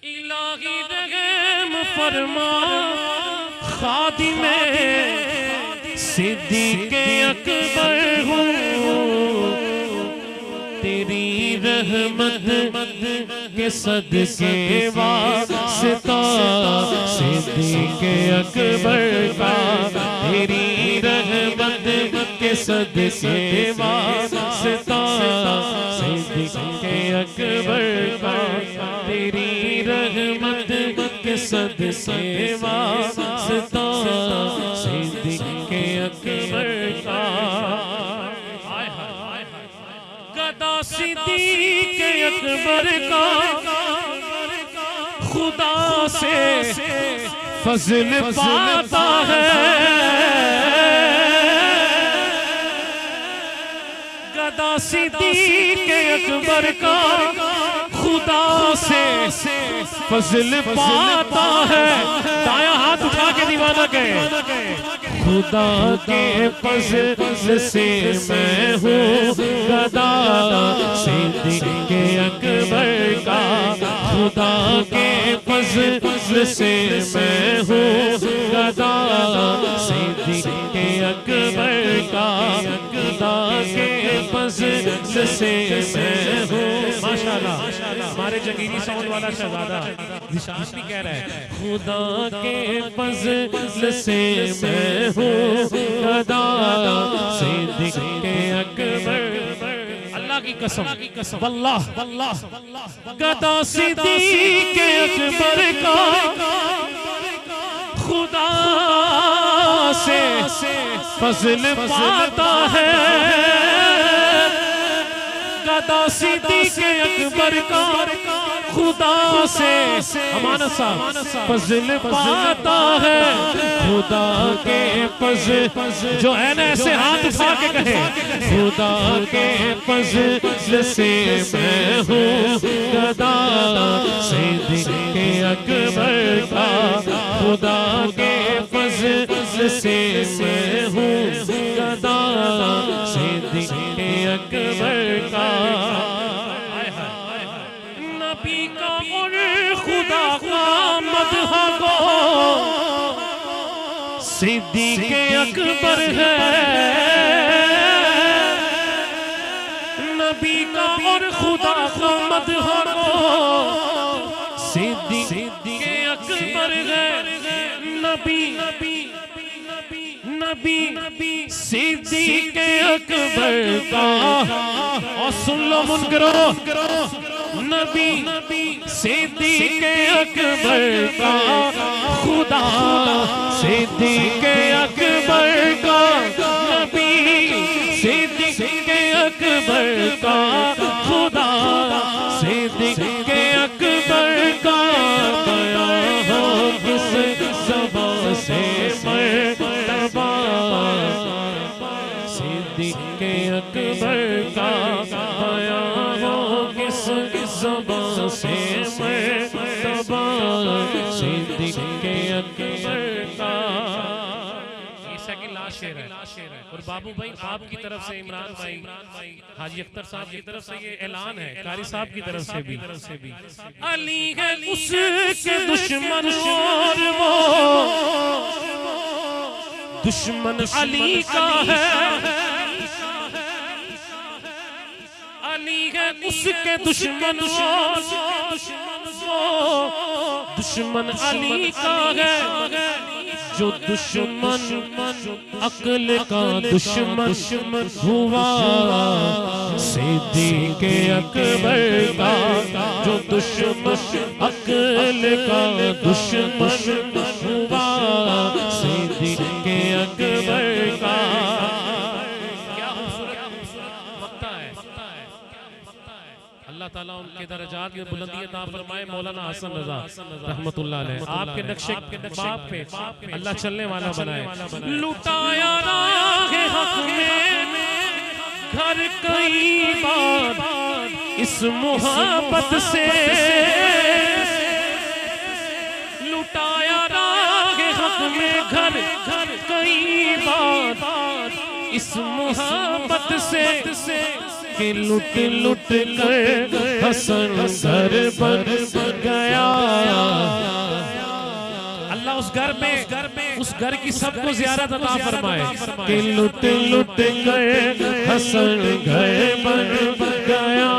इलाही रहम फरमा खादिमे सिद्दीक़े अकबर हूँ, तेरी रहमत के सदके वास्ता सिद्दीक़े अकबर का, तेरी रहमत के सदके वास्ता सिद्दीक़े अकबर का, तेरी रहमत के सदके वास्ता सिद्दीक़े अकबर का। गदा सिद्दीक़े अकबर का खुदा से फज़ल पाता है, गदा सिद्दीक़े अकबर का खुदा से फज़ल पाता है। दायां हाथ उठा के दीवाना कहे, खुदा के फज़ल से मैं हूँ गदा सिद्दीक़े अकबर का, खुदा के फज़ल से मैं हूँ गदा सिद्दीक़े अकबर का, खुदा के फज़ल से मैं हूँ। माशाअल्लाह, हमारे जंगीरी साउंड वाला शहजादा निशान भी कह रहा है, खुदा के फज़ल से मैं हूँ गदा सिद्दीक़े अकबर। अल्लाह की कसम वल्लाह गदा सिद्दीक़े अकबर का खुदा से फज़ल पाता है, गदा सिद्दीक़े अकबर का खुदा से अमानत साहब फज़ल पाता है, खुदा के फज़ल जो है ना ऐसे हाथ उठा के कहे, खुदा के फज़ल से मैं हूँ गदा सिद्दीक़े अकबर का, खुदा के फज़ल से मैं हूँ गदा सिद्दीक़े अकबर का। नबी का और खुदा का मदह को सिद्दीक़े अकबर है, नबी का और खुदा का मदह को सिद्दीक़े अकबर है। नबी सिद्दीक़े अकबर का, और सुन लो मुनकरो, नबी सिद्दीक़े अकबर का खुदा सिद्दीक़े अकबर का, नबी सिद्दीक़े अकबर का खुदा सिद्दीक़े अकबर का। बयां हो किस ज़बान से मर्तबा सिद्दीक़े अकबर का, बयां हो किस ज़बान से मर्तबा सिद्दीक़े अकबर का। शेर है और बाबू भाई आपकी तरफ से, इमरान भाई, हाजी अख्तर साहब की तरफ से ये ऐलान है, कारी साहब की तरफ से भी, अली है उसके दुश्मन और वो दुश्मन अली का है, अली है उसके दुश्मन और वो दुश्मन अली का है, जो दुश्मन अक्ल का दुश्मन हुआ सिद्दीक़े अकबर का, जो दुश्मन अक्ल का दुश्मन हुआ सिद्दीक़े अकबर का। क्या खूबसूरत मक्ता है। अल्लाह ताला उनके दर्जात की बुलंदी अता फरमाए। मौलाना हसन रज़ा रहमतुल्लाह अलैह आपके नक्शे बाप पे अल्लाह चलने वाला बनाए। लुटाया राहे हक में घर कई बार इस मोहब्बत से, लुटाया राहे हक में घर कई बार इस मोहब्बत से, कि लुट लुट कर हसन सर बन गया उस घर में उस घर की सबको ज़ियारत अता फरमाए कि लुट लुट कर हसन घर बन गया